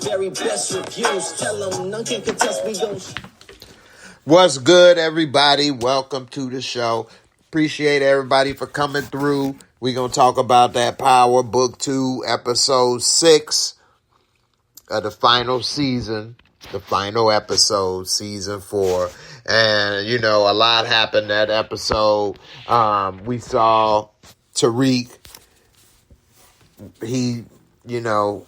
very best reviews. Tell them none can contest, we gon' What's good, everybody? Welcome to the show. Appreciate everybody for coming through. We're going to talk about that Power Book 2, Episode 6 of the final season, the final episode, Season 4. And, you know, a lot happened that episode. We saw Tariq. He, you know,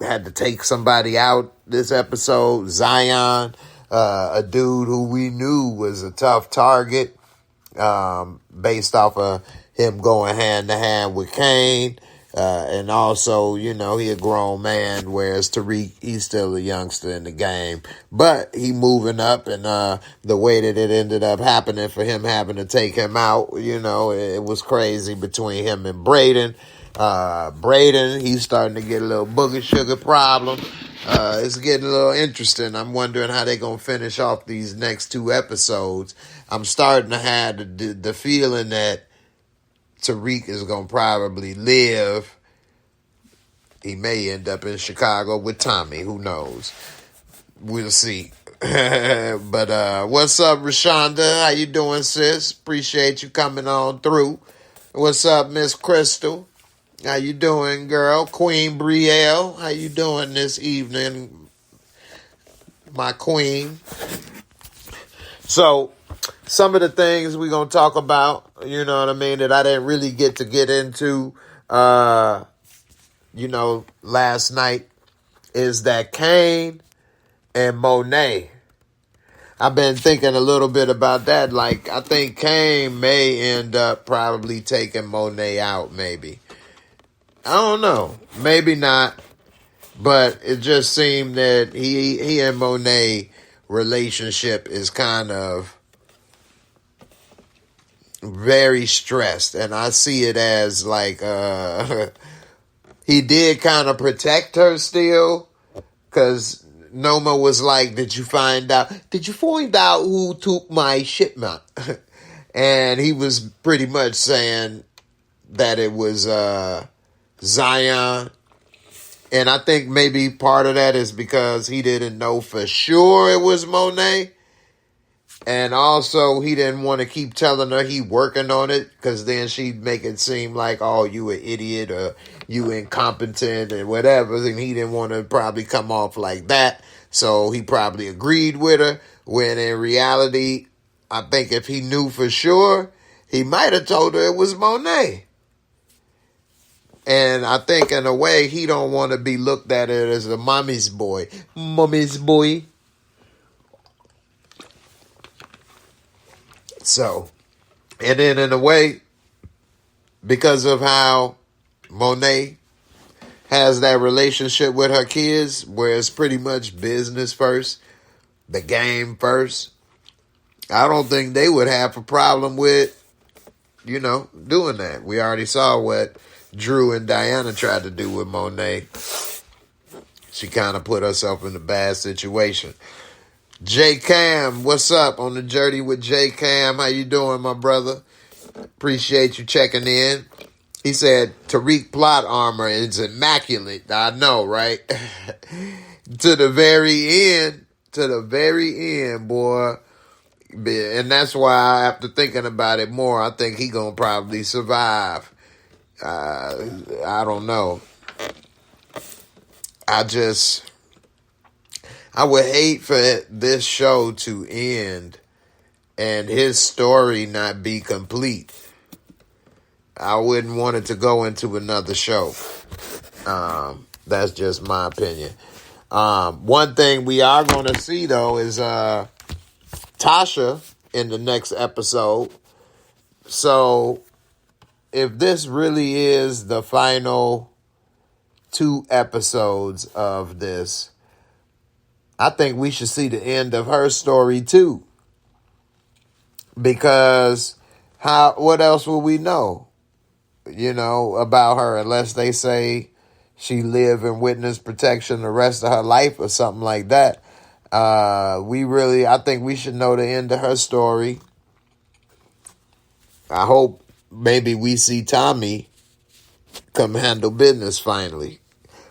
had to take somebody out this episode. Zion. A dude who we knew was a tough target, based off of him going hand to hand with Kane. And also, you know, he a grown man, whereas Tariq, he's still a youngster in the game. But he moving up, and the way that it ended up happening for him having to take him out, you know, it was crazy between him and Braden. Braden, he's starting to get a little booger sugar problem. It's getting a little interesting. I'm wondering how they're going to finish off these next 2 episodes. I'm starting to have the feeling that Tariq is going to probably live. He may end up in Chicago with Tommy. Who knows? We'll see. But what's up, Rashonda? How you doing, sis? Appreciate you coming on through. What's up, Miss Crystal? How you doing, girl? Queen Brielle, how you doing this evening, my queen? So, some of the things we're going to talk about, you know what I mean, that I didn't really get into, you know, last night, is that Kane and Monet. I've been thinking a little bit about that. Like, I think Kane may end up probably taking Monet out, maybe. I don't know. Maybe not. But it just seemed that he and Monet relationship is kind of very stressed. And I see it as like he did kind of protect her still. Because Noma was like, did you find out who took my shipment? And he was pretty much saying that it was Zion. And I think maybe part of that is because he didn't know for sure it was Monet. And also he didn't want to keep telling her he working on it, because then she'd make it seem like, oh, you an idiot or you incompetent and whatever. And he didn't want to probably come off like that. So he probably agreed with her, when in reality, I think if he knew for sure, he might have told her it was Monet. And I think in a way, he don't want to be looked at it as a mommy's boy. Mommy's boy. So, and then in a way, because of how Monet has that relationship with her kids, where it's pretty much business first, the game first, I don't think they would have a problem with, you know, doing that. We already saw what Drew and Diana tried to do with Monet. She kind of put herself in a bad situation. J Cam, what's up on the Journey with J Cam? How you doing, my brother? Appreciate you checking in. He said Tariq plot armor is immaculate. I know, right? To the very end, boy. And that's why, after thinking about it more, I think he gonna probably survive. I don't know. I would hate for this show to end and his story not be complete. I wouldn't want it to go into another show. That's just my opinion. One thing we are going to see, though, is Tasha in the next episode. So if this really is the final 2 episodes of this, I think we should see the end of her story too. Because what else will we know, you know, about her, unless they say she live in witness protection the rest of her life or something like that. I think we should know the end of her story. I hope maybe we see Tommy come handle business finally.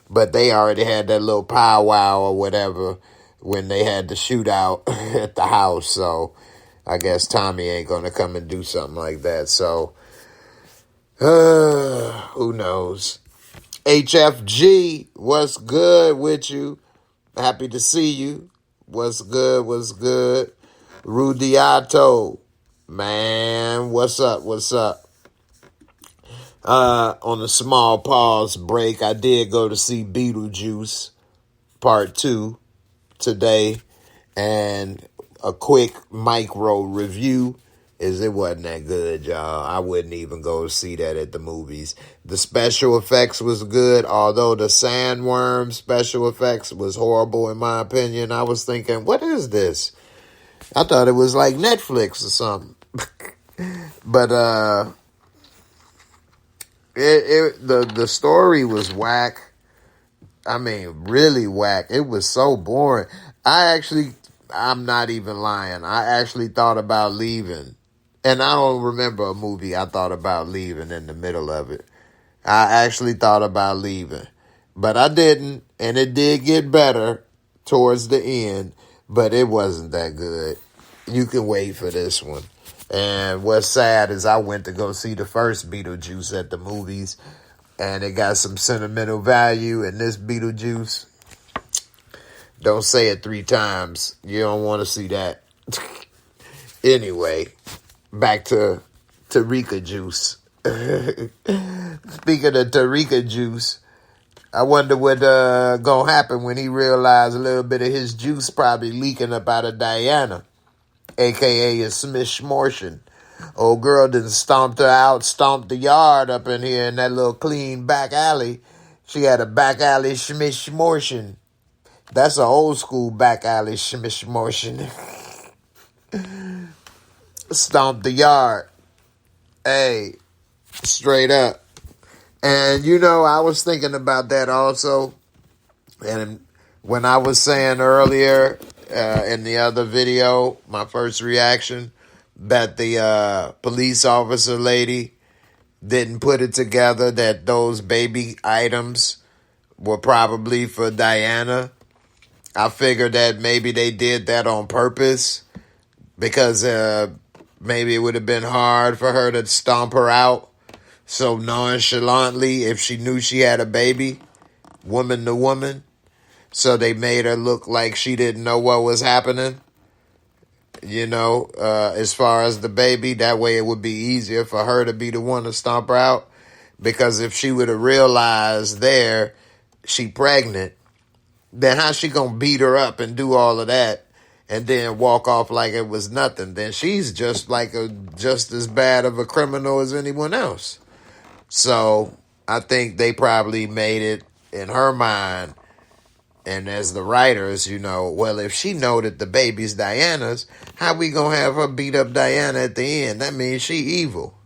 but they already had that little powwow or whatever when they had the shootout at the house. So I guess Tommy ain't going to come and do something like that. So who knows? HFG, what's good with you? Happy to see you. What's good? What's good? Rudiato, man, what's up? What's up? On a small pause break, I did go to see Beetlejuice Part 2 today, and a quick micro review is it wasn't that good, y'all. I wouldn't even go see that at the movies. The special effects was good, although the sandworm special effects was horrible in my opinion. I was thinking, what is this? I thought it was like Netflix or something. But the story was whack. I mean, really whack. It was so boring. I'm not even lying. I actually thought about leaving. And I don't remember a movie I thought about leaving in the middle of it. I actually thought about leaving. But I didn't. And it did get better towards the end. But it wasn't that good. You can wait for this one. And what's sad is I went to go see the first Beetlejuice at the movies. And it got some sentimental value. And this Beetlejuice, don't say it 3 times. You don't want to see that. Anyway, back to Tarika Juice. Speaking of Tarika Juice, I wonder what gonna happen when he realized a little bit of his juice probably leaking up out of Diana, a.k.a. a Smishmortion. Old girl done stomped her out, stomped the yard up in here in that little clean back alley. She had a back alley Smishmortion. That's an old school back alley Smishmortion. Stomped the yard. Hey, straight up. And, I was thinking about that also. And when I was saying earlier in the other video, my first reaction, that the police officer lady didn't put it together that those baby items were probably for Diana. I figured that maybe they did that on purpose because maybe it would have been hard for her to stomp her out so nonchalantly if she knew she had a baby, woman to woman. So they made her look like she didn't know what was happening, as far as the baby. That way it would be easier for her to be the one to stomp her out. Because if she would have realized there she pregnant, then how's she going to beat her up and do all of that and then walk off like it was nothing? Then she's just as bad of a criminal as anyone else. So I think they probably made it in her mind, and as the writers, well, if she know that the baby's Diana's, how we going to have her beat up Diana at the end? That means she evil.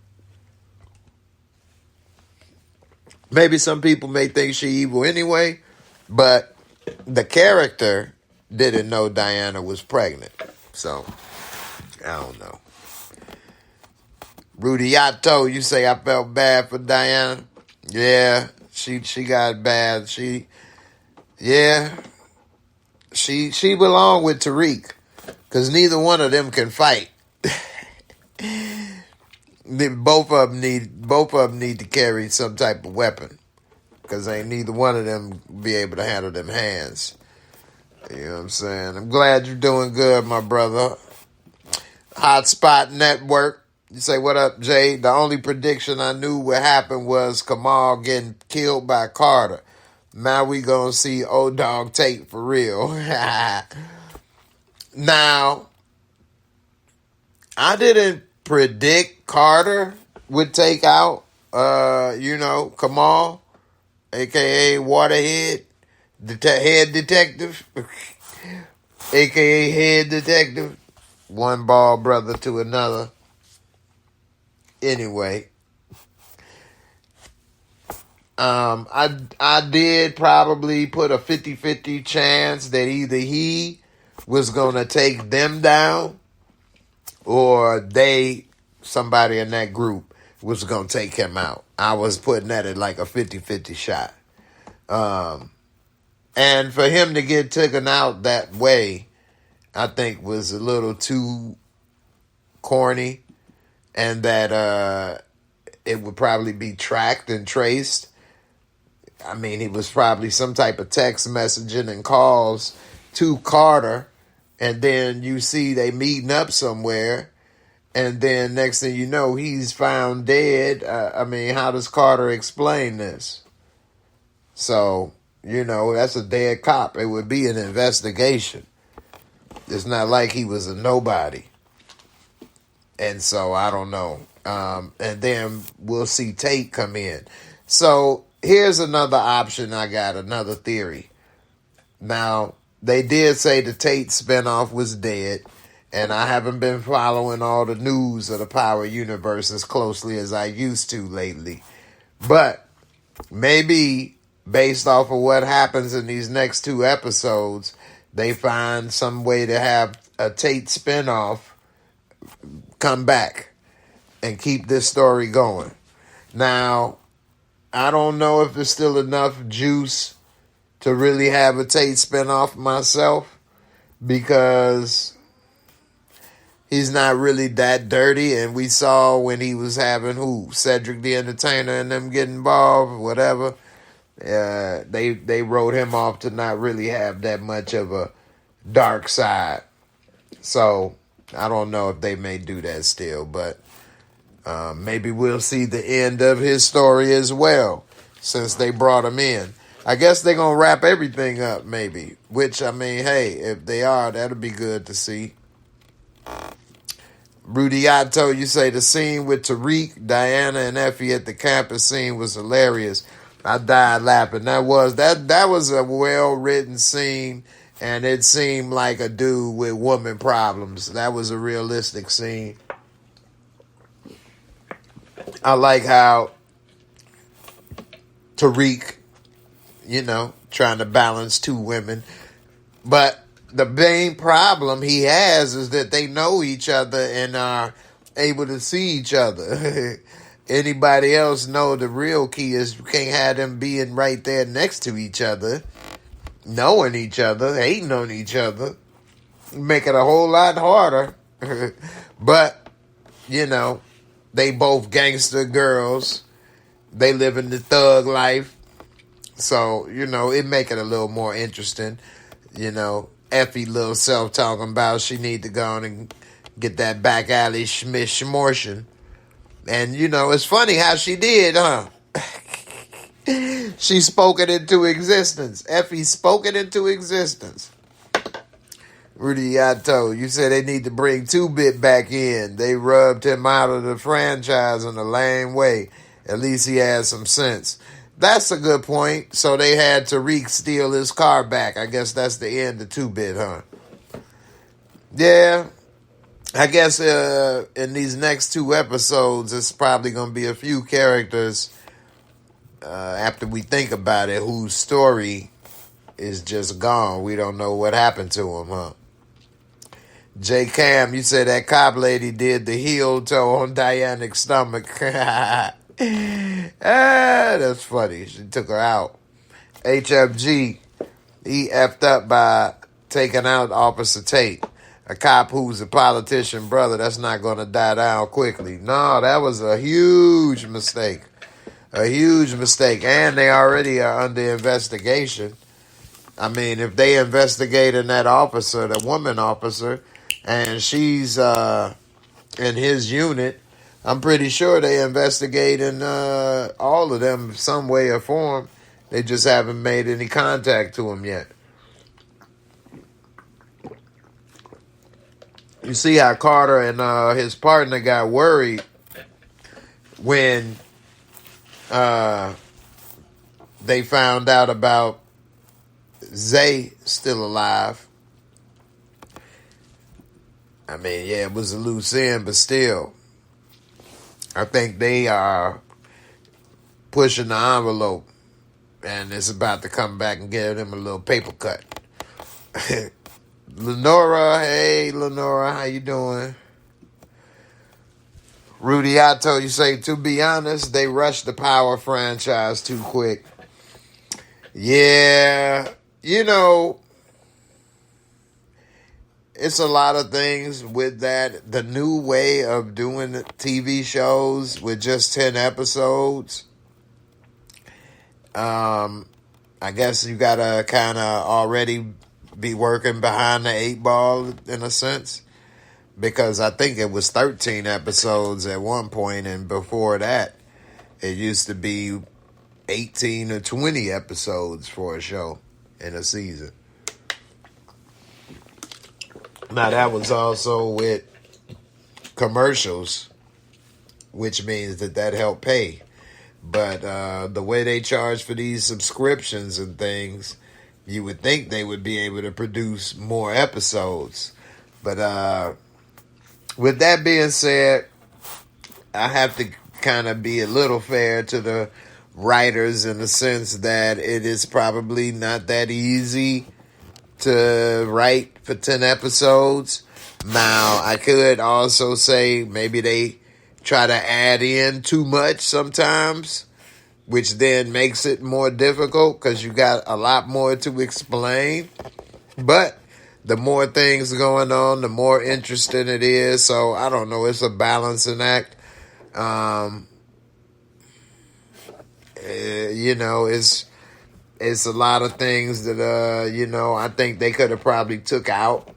Maybe some people may think she evil anyway, but the character didn't know Diana was pregnant. So, I don't know. Rudiato, you say I felt bad for Diana? Yeah, she got bad. She belonged with Tariq, because neither one of them can fight. Both of them need to carry some type of weapon, because ain't neither one of them be able to handle them hands. You know what I'm saying? I'm glad you're doing good, my brother. Hotspot Network. You say, what up, Jay? The only prediction I knew would happen was Kamal getting killed by Carter. Now we gonna see old dog Tate for real. Now, I didn't predict Carter would take out, Kamal, a.k.a. Waterhead, head detective, a.k.a. head detective. One ball brother to another. Anyway, I did probably put a 50-50 chance that either he was going to take them down or somebody in that group was going to take him out. I was putting that at like a 50-50 shot. And for him to get taken out that way, I think was a little too corny, and that it would probably be tracked and traced. I mean, he was probably some type of text messaging and calls to Carter, and then you see they meeting up somewhere, and then next thing you know, he's found dead. I mean, how does Carter explain this? So, that's a dead cop. It would be an investigation. It's not like he was a nobody. And so, I don't know. And then we'll see Tate come in. So, here's another option I got, another theory. Now, they did say the Tate spinoff was dead, and I haven't been following all the news of the Power Universe as closely as I used to lately. But maybe based off of what happens in these next 2 episodes, they find some way to have a Tate spinoff come back and keep this story going. Now, I don't know if there's still enough juice to really have a Tate spinoff myself, because he's not really that dirty, and we saw when he was having Cedric the Entertainer and them get involved, whatever. They wrote him off to not really have that much of a dark side. So I don't know if they may do that still, but maybe we'll see the end of his story as well, since they brought him in. I guess they're going to wrap everything up, maybe. Which, I mean, hey, if they are, that'll be good to see. Rudiato, you say the scene with Tariq, Diana, and Effie at the campus scene was hilarious. I died laughing. That was a well-written scene, and it seemed like a dude with woman problems. That was a realistic scene. I like how Tariq, trying to balance 2 women. But the main problem he has is that they know each other and are able to see each other. Anybody else know the real key is you can't have them being right there next to each other, knowing each other, hating on each other, make it a whole lot harder. But, they both gangster girls. They live in the thug life. So, it make it a little more interesting. Effie little self talking about she need to go on and get that back alley schmortion. And, it's funny how she did, huh? She spoke it into existence. Effie spoke it into existence. Rudiato, you said they need to bring 2-Bit back in. They rubbed him out of the franchise in a lame way. At least he had some sense. That's a good point. So they had Tariq steal his car back. I guess that's the end of 2-Bit, huh? Yeah. I guess in these next 2 episodes, it's probably going to be a few characters, after we think about it, whose story is just gone. We don't know what happened to him, huh? J Cam, you said that cop lady did the heel toe on Diana's stomach. That's funny. She took her out. HFG, he effed up by taking out Officer Tate. A cop who's a politician brother, that's not going to die down quickly. No, that was a huge mistake. A huge mistake. And they already are under investigation. I mean, if they investigating that officer, the woman officer, and she's in his unit, I'm pretty sure they investigating all of them some way or form. They just haven't made any contact to him yet. You see how Carter and his partner got worried when they found out about Zay still alive. I mean, yeah, it was a loose end, but still, I think they are pushing the envelope, and it's about to come back and give him a little paper cut. Lenora, hey, Lenora, how you doing? Rudiato, you say, to be honest, they rushed the Power franchise too quick. Yeah, you know, it's a lot of things with that. The new way of doing TV shows with just 10 episodes. I guess you gotta kind of already be working behind the 8 ball in a sense. Because I think it was 13 episodes at one point, and before that, it used to be 18 or 20 episodes for a show in a season. Now, that was also with commercials, which means that helped pay. But the way they charge for these subscriptions and things, you would think they would be able to produce more episodes. But with that being said, I have to kind of be a little fair to the writers in the sense that it is probably not that easy to write for 10 episodes. Now, I could also say maybe they try to add in too much sometimes, which then makes it more difficult because you got a lot more to explain. But the more things going on, the more interesting it is. So, I don't know. It's a balancing act. It's a lot of things that, I think they could have probably took out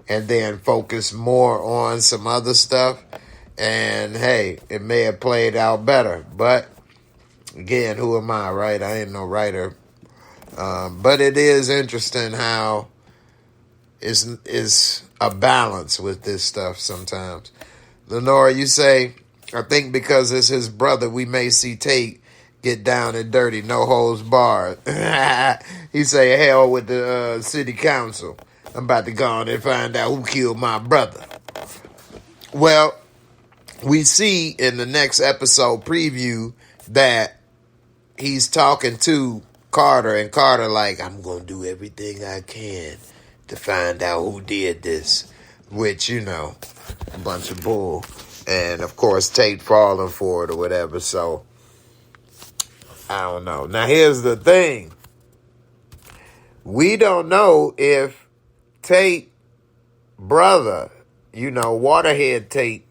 and then focused more on some other stuff. And, hey, it may have played out better. But, again, who am I, right? I ain't no writer. But it is interesting how it's a balance with this stuff sometimes. Lenora, you say, I think because it's his brother, we may see Tate get down and dirty, no holds barred. He say, hell with the city council. I'm about to go on and find out who killed my brother. Well, we see in the next episode preview that he's talking to Carter, and Carter like, I'm going to do everything I can to find out who did this, which, a bunch of bull. And, of course, Tate falling for it or whatever, so I don't know. Now, here's the thing. We don't know if Tate brother, Waterhead Tate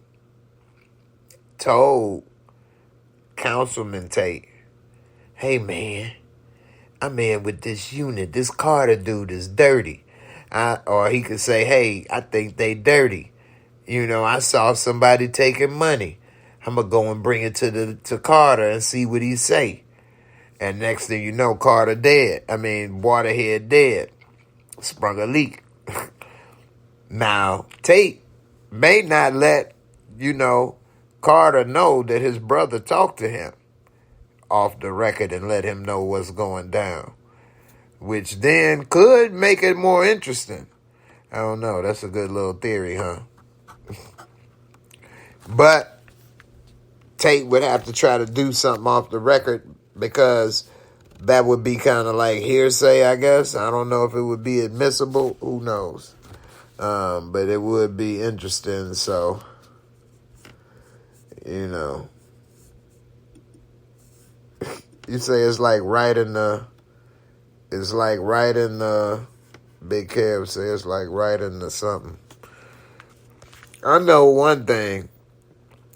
told Councilman Tate, hey, man, I'm in with this unit. This Carter dude is dirty. Or he could say, hey, I think they dirty. I saw somebody taking money. I'm going to go and bring it to Carter and see what he say. And next thing you know, Carter dead. Waterhead dead. Sprung a leak. Now, Tate may not let, Carter know that his brother talked to him off the record and let him know what's going down, which then could make it more interesting. I don't know. That's a good little theory, huh? But Tate would have to try to do something off the record because that would be kind of like hearsay, I guess. I don't know if it would be admissible. Who knows? But it would be interesting. So, you say it's like right in the Big Kev say it's like right in the something. I know one thing.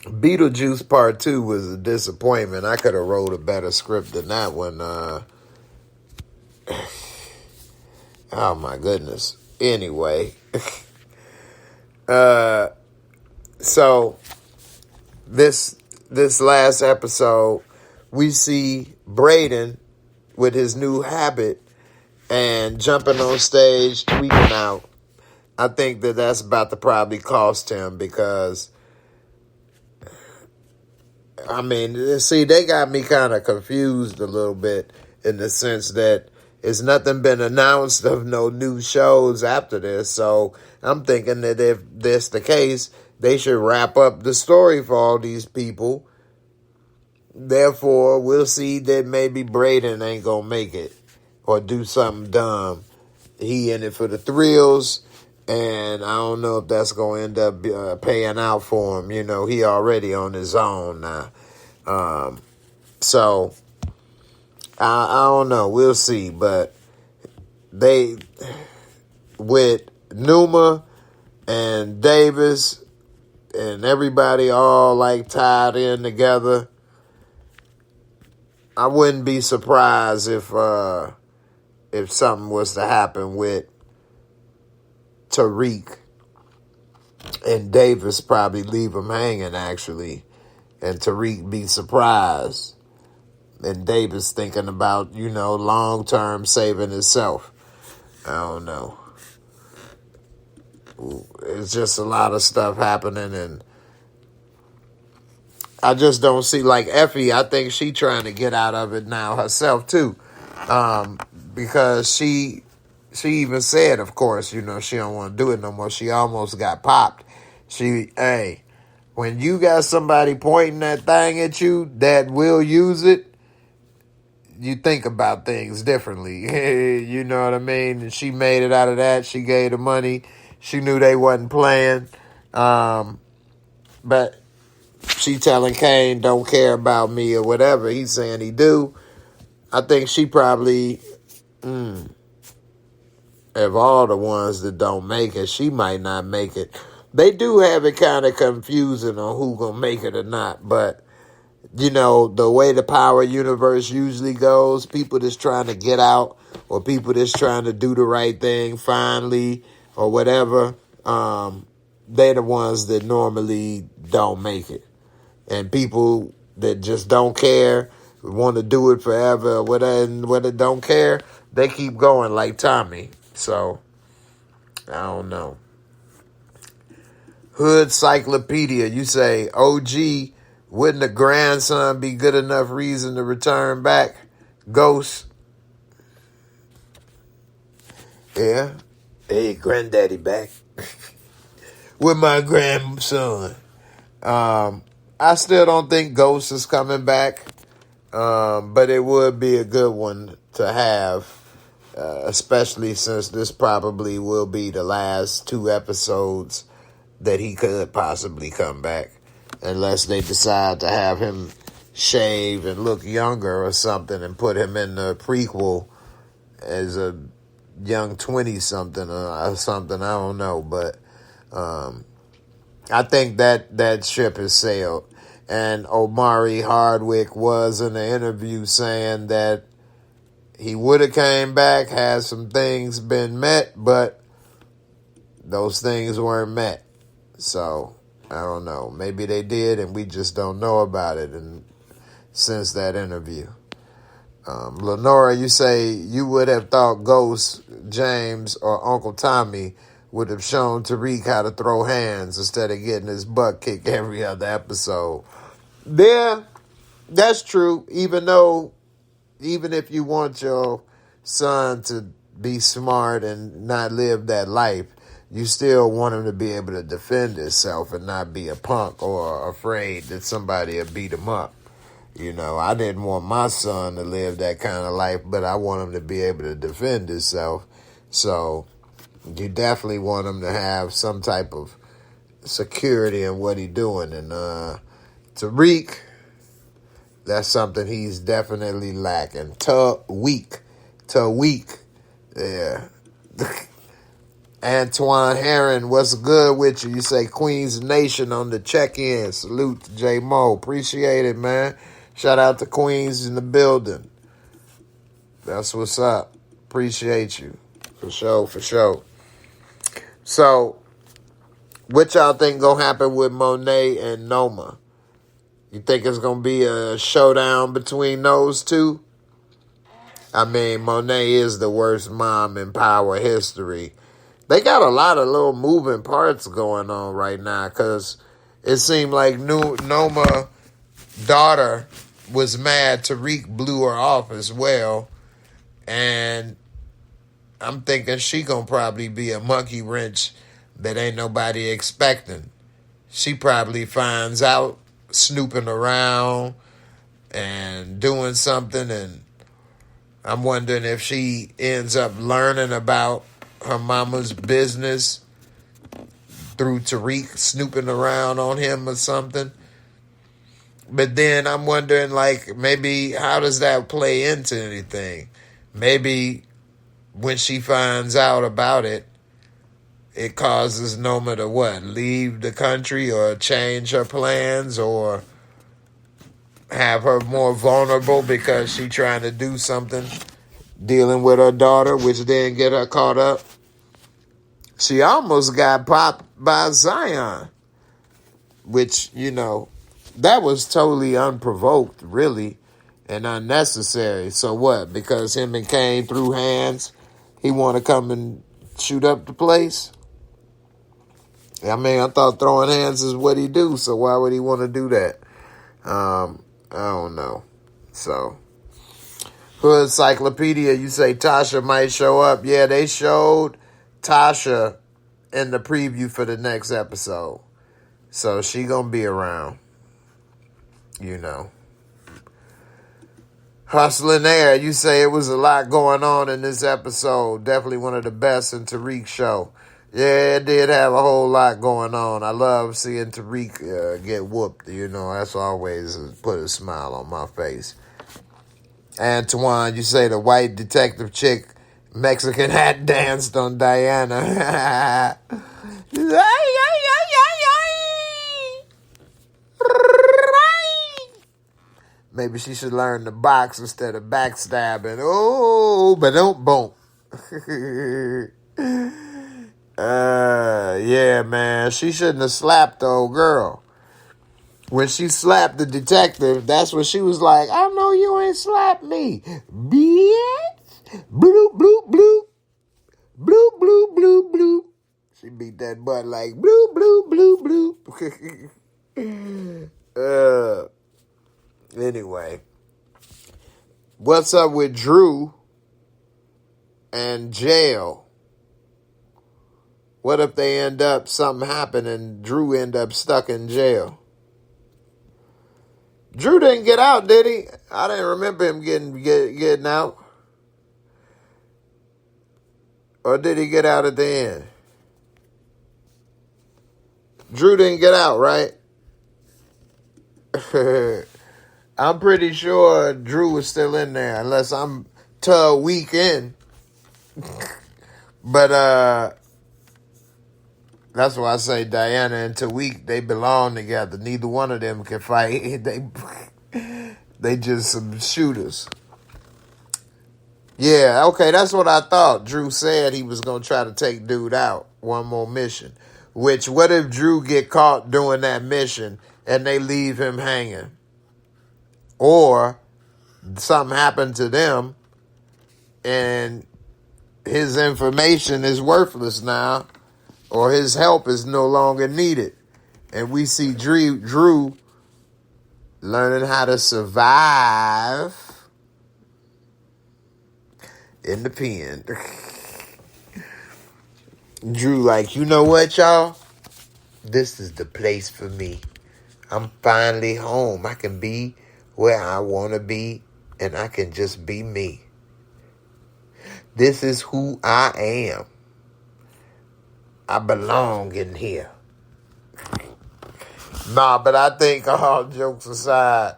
Beetlejuice Part 2 was a disappointment. I could have wrote a better script than that one. Oh my goodness. Anyway. So this last episode, we see Braden with his new habit and jumping on stage, tweeting out. I think that's about to probably cost him because they got me kind of confused a little bit in the sense that it's nothing been announced of no new shows after this. So I'm thinking that if that's the case, they should wrap up the story for all these people. Therefore, we'll see that maybe Braden ain't going to make it or do something dumb. He in it for the thrills. And I don't know if that's going to end up paying out for him. He already on his own now. So, I don't know. We'll see. But they, with Numa and Davis and everybody all like tied in together, I wouldn't be surprised if something was to happen with Tariq and Davis probably leave him hanging, actually, and Tariq be surprised, and Davis thinking about, long-term saving himself. I don't know. It's just a lot of stuff happening, and I just don't see, like Effie, I think she trying to get out of it now herself, too, because she even said, of course, she don't want to do it no more. She almost got popped. When you got somebody pointing that thing at you that will use it, you think about things differently. You know what I mean? And she made it out of that. She gave the money. She knew they wasn't playing. But she telling Kane, don't care about me or whatever. He's saying he do. I think she probably... of all the ones that don't make it, she might not make it. They do have it kind of confusing on who gonna make it or not. But, the way the power universe usually goes, people that's trying to get out or people that's trying to do the right thing finally or whatever, they're the ones that normally don't make it. And people that just don't care, want to do it forever or whatever, don't care, they keep going like Tommy. So, I don't know. Hood Cyclopedia, you say, OG, wouldn't a grandson be good enough reason to return back? Ghost. Yeah. Hey, granddaddy back. With my grandson. I still don't think Ghost is coming back. But it would be a good one to have. Especially since this probably will be the last 2 episodes that he could possibly come back. Unless they decide to have him shave and look younger or something and put him in the prequel as a young 20-something or something. I don't know. But I think that ship has sailed. And Omari Hardwick was in an interview saying that he would have came back had some things been met, but those things weren't met. So, I don't know. Maybe they did and we just don't know about it and since that interview. Lenora, you say you would have thought Ghost, James, or Uncle Tommy would have shown Tariq how to throw hands instead of getting his butt kicked every other episode. Yeah, that's true. Even if you want your son to be smart and not live that life, you still want him to be able to defend himself and not be a punk or afraid that somebody will beat him up. I didn't want my son to live that kind of life, but I want him to be able to defend himself. So you definitely want him to have some type of security in what he's doing. And Tariq, that's something he's definitely lacking. Tariq. Yeah. Antoine Heron, what's good with you? You say Queens Nation on the check-in. Salute to J Mo. Appreciate it, man. Shout out to Queens in the building. That's what's up. Appreciate you. For sure. So, what y'all think gonna happen with Monet and Noma? You think it's gonna be a showdown between those two? I mean, Monet is the worst mom in power history. They got a lot of little moving parts going on right now because it seemed like Noma's daughter was mad Tariq blew her off as well. And I'm thinking she gonna probably be a monkey wrench that ain't nobody expecting. She probably finds out snooping around and doing something, and I'm wondering if she ends up learning about her mama's business through Tariq snooping around on him or something. But then I'm wondering, maybe how does that play into anything? Maybe when she finds out about it, it causes Noma to what? Leave the country or change her plans or have her more vulnerable because she trying to do something dealing with her daughter, which then get her caught up. She almost got popped by Zion, which, that was totally unprovoked, really, and unnecessary. So what? Because him and Kane threw hands, he want to come and shoot up the place? I mean, I thought throwing hands is what he do, so why would he want to do that? I don't know. So, Hood Encyclopedia, you say Tasha might show up. Yeah, they showed Tasha in the preview for the next episode. So she gonna be around. Hustling Air, you say it was a lot going on in this episode. Definitely one of the best in Tariq's show. Yeah, it did have a whole lot going on. I love seeing Tariq get whooped. That's always put a smile on my face. Antoine, you say the white detective chick Mexican hat danced on Diana. Maybe she should learn to box instead of backstabbing. Oh, but don't bump. Yeah, man. She shouldn't have slapped the old girl. When she slapped the detective, that's when she was like, I know you ain't slapped me. Bitch. Bloop, bloop, bloop. Bloop, bloop, bloop, bloop. She beat that butt like bloop, bloop, bloop, bloop. Anyway. What's up with Drew and jail? What if they end up, something happen and Drew end up stuck in jail? Drew didn't get out, did he? I didn't remember him getting out. Or did he get out at the end? Drew didn't get out, right? I'm pretty sure Drew was still in there, unless I'm a week in. But that's why I say Diana and Tariq, they belong together. Neither one of them can fight. They just some shooters. Yeah, okay, that's what I thought. Drew said he was going to try to take dude out. One more mission. Which, what if Drew get caught doing that mission and they leave him hanging? Or something happened to them and his information is worthless now, or his help is no longer needed. And we see Drew learning how to survive in the pen. Drew like, you know what, y'all? This is the place for me. I'm finally home. I can be where I want to be, and I can just be me. This is who I am. I belong in here. Nah, but I think all jokes aside,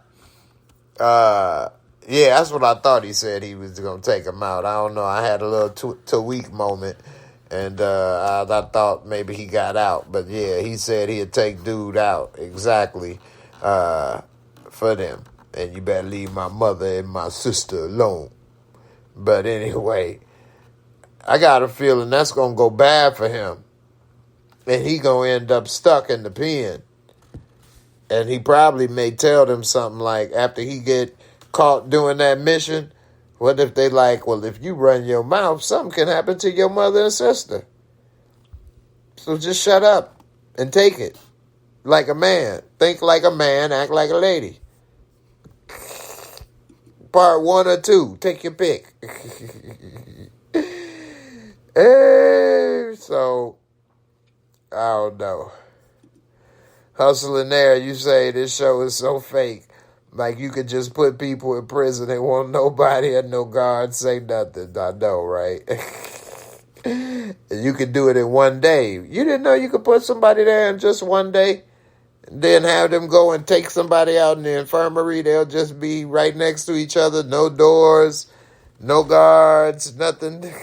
yeah, that's what I thought he said he was going to take him out. I don't know. I had a little Tariq moment, and I thought maybe he got out. But yeah, he said he'd take dude out exactly for them. And you better leave my mother and my sister alone. But anyway, I got a feeling that's going to go bad for him. And he going to end up stuck in the pen. And he probably may tell them something like, after he get caught doing that mission, what if they like, well, if you run your mouth, something can happen to your mother and sister. So just shut up and take it like a man. Think like a man, act like a lady. Part 1 or 2, take your pick. Hey, so, I don't know. Hustling There, you say this show is so fake. Like you could just put people in prison and won't nobody and no guards say nothing. I know, right? And you could do it in one day. You didn't know you could put somebody there in just one day? And then have them go and take somebody out in the infirmary. They'll just be right next to each other. No doors. No guards, nothing.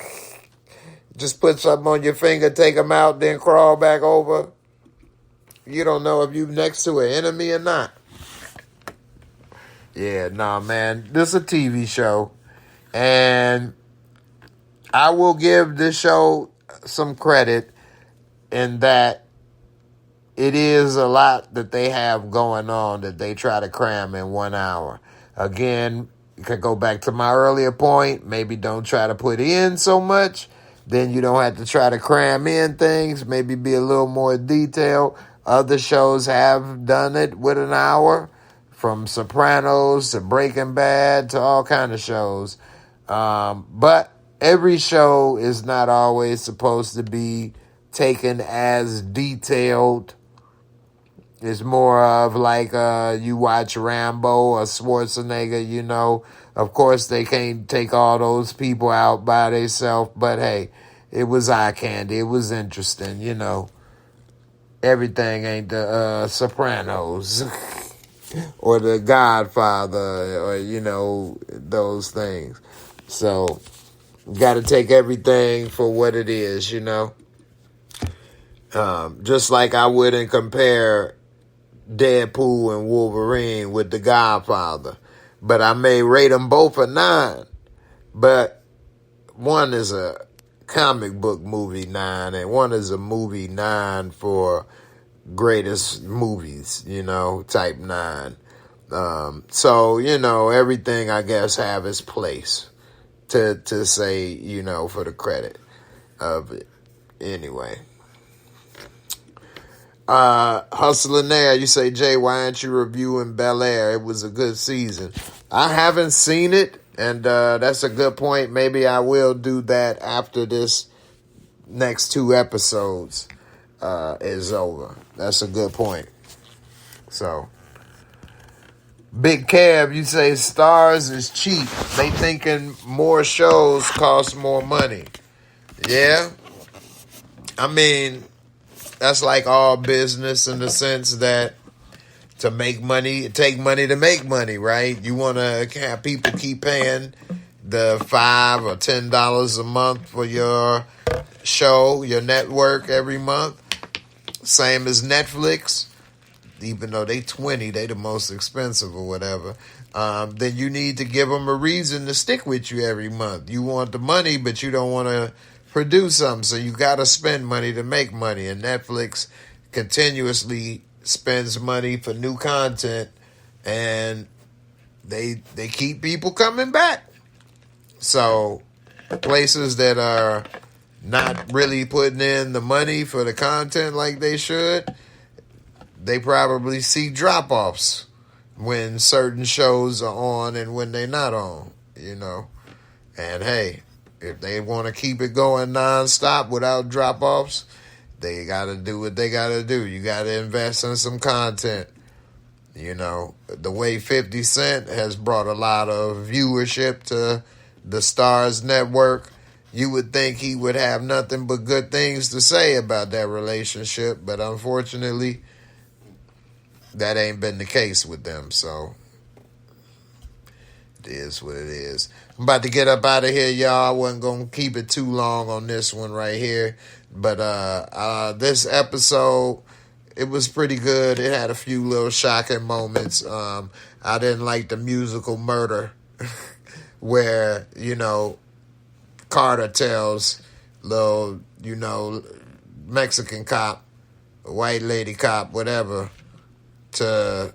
Just put something on your finger, take them out, then crawl back over. You don't know if you're next to an enemy or not. Yeah, nah, man. This is a TV show. And I will give this show some credit in that it is a lot that they have going on that they try to cram in 1 hour. Again, you could go back to my earlier point. Maybe don't try to put in so much. Then you don't have to try to cram in things. Maybe be a little more detailed. Other shows have done it with an hour. From Sopranos to Breaking Bad to all kind of shows. But every show is not always supposed to be taken as detailed. It's more of like you watch Rambo or Schwarzenegger, you know. Of course, they can't take all those people out by themselves. But hey, it was eye candy. It was interesting, you know. Everything ain't the Sopranos. Or The Godfather, or, you know, those things. So, got to take everything for what it is, you know. Just like I wouldn't compare Deadpool and Wolverine with The Godfather. But I may rate them both a 9. But one is a comic book movie 9, and one is a movie 9 for greatest movies, you know, type 9. So, you know, everything I guess have its place to say, you know, for the credit of it. Anyway. Hustling There, you say, Jay, why aren't you reviewing Bel Air? It was a good season. I haven't seen it, and that's a good point. Maybe I will do that after this next 2 episodes is over. That's a good point. So, Big Cab, you say Stars is cheap. They thinking more shows cost more money. Yeah. I mean, that's like all business in the sense that to make money, it take money to make money, right? You want to have people keep paying the $5 or $10 a month for your show, your network every month. Same as Netflix, even though they $20, they the most expensive or whatever. Then you need to give them a reason to stick with you every month. You want the money, but you don't want to produce something, so you got to spend money to make money. And Netflix continuously spends money for new content, and they keep people coming back. So places that are not really putting in the money for the content like they should, they probably see drop-offs when certain shows are on and when they're not on, you know. And hey, if they want to keep it going nonstop without drop-offs, they got to do what they got to do. You got to invest in some content. You know, the way 50 Cent has brought a lot of viewership to the Stars Network, you would think he would have nothing but good things to say about that relationship, but unfortunately, that ain't been the case with them, so it is what it is. I'm about to get up out of here, y'all. I wasn't going to keep it too long on this one right here, but this episode, it was pretty good. It had a few little shocking moments. I didn't like the musical murder where, you know, Carter tells little, you know, Mexican cop, white lady cop, whatever, to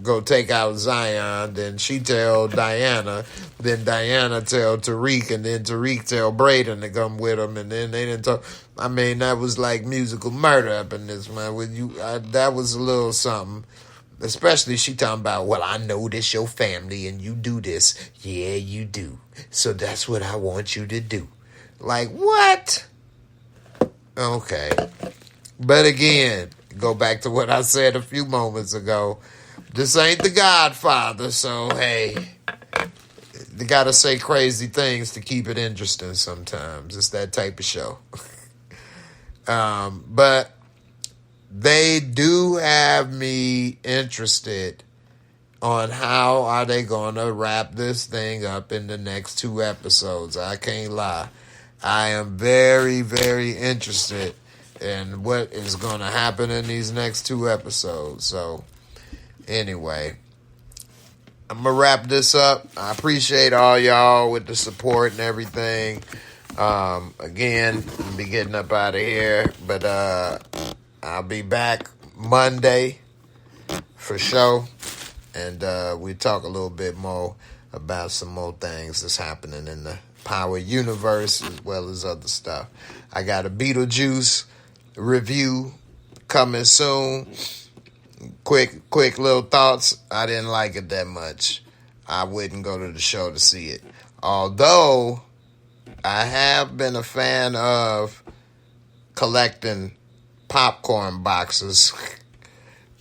go take out Zion. Then she tell Diana. Then Diana tell Tariq, and then Tariq tell Braden to come with him. And then they didn't talk. I mean, that was like musical murder up in this, man. With you, that was a little something. Especially she talking about, well, I know this your family and you do this. Yeah, you do. So that's what I want you to do. Like, what? Okay. But again, go back to what I said a few moments ago. This ain't The Godfather, so hey, they gotta say crazy things to keep it interesting sometimes. It's that type of show. But they do have me interested on how are they going to wrap this thing up in the next 2 episodes. I can't lie. I am very, very interested in what is going to happen in these next 2 episodes. So, anyway, I'm going to wrap this up. I appreciate all y'all with the support and everything. Again, I'll be getting up out of here, but I'll be back Monday for sure. And we talk a little bit more about some more things that's happening in the Power universe as well as other stuff. I got a Beetlejuice review coming soon. Quick little thoughts. I didn't like it that much. I wouldn't go to the show to see it. Although I have been a fan of collecting popcorn boxes.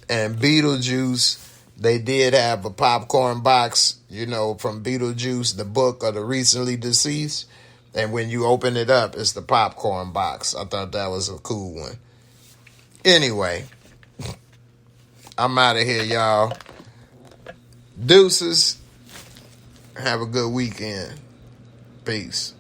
And Beetlejuice, they did have a popcorn box, from Beetlejuice, the book of the recently deceased. And when you open it up, it's the popcorn box. I thought that was a cool one. Anyway, I'm out of here, y'all. Deuces. Have a good weekend. Peace.